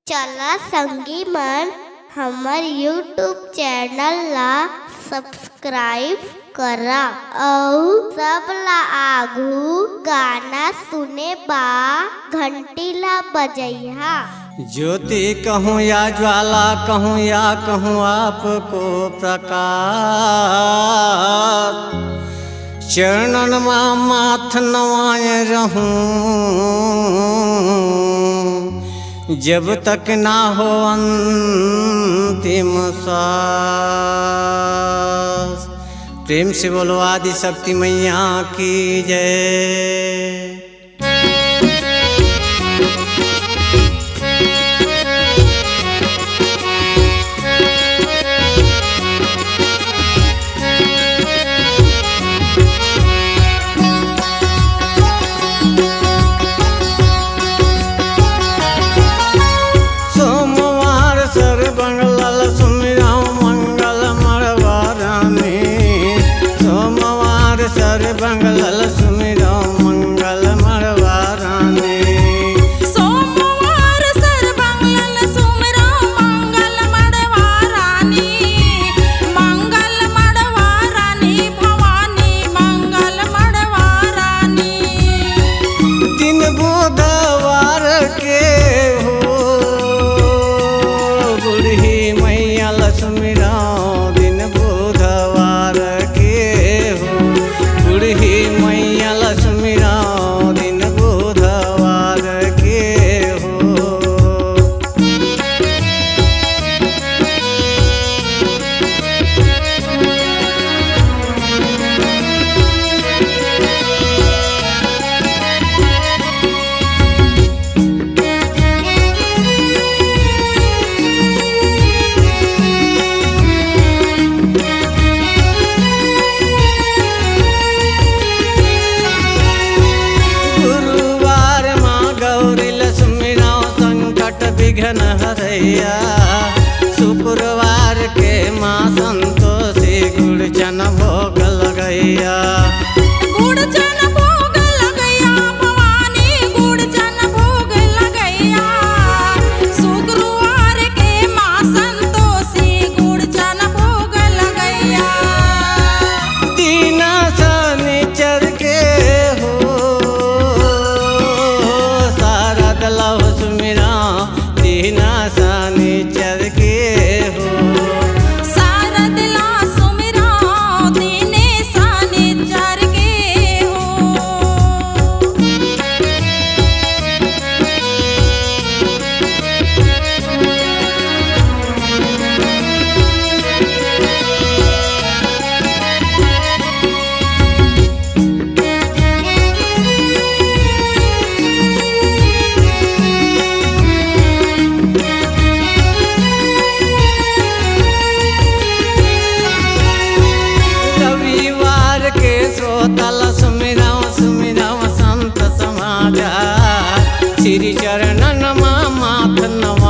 चला संगी मन हमर यूट्यूब चैनल ला सब्सक्राइब करा और सब ला आगू गाना सुने बा घंटी ला बजैहा। ज्योति कहूँ या ज्वाला कहूँ या कहूँ आपको प्रकाश, चरणन में माथ नवाए रहूं जब तक ना हो अंतिम सांस। प्रेम से बोलो आदि शक्ति मैया की जय। बंगल सुमिरो मंगल मड़वा रानी, सोमवार सर बंगल सुमिरो मंगल मड़वा रानी, मंगल मड़वा रानी भवानी मंगल मड़वा रानी। दिन बुधवार के हो बूढ़ी मैया सुमिरो, दिन बुधवार के हो बूढ़ी मैया सुमिरो, दिन बुधवार के हो। विघ्न हरैया, शुक्रवार के माँ संतोषी गुड़चन भोग लगैया, गुड़चन भोग लगैया भवानी गुड़चन भोग लगैया। शुक्रवार के माँ संतोषी गुड़चन भोग लगैया। दिन शनिचर के हो शारद लव सुमिरा, दिन शनिचर के हो शारद ला सुमिरो दिन शनिचर के हो। रविवार के श्रोतल सुमिरो सुमिरो संत समाजा, श्री चरणन माथ नवा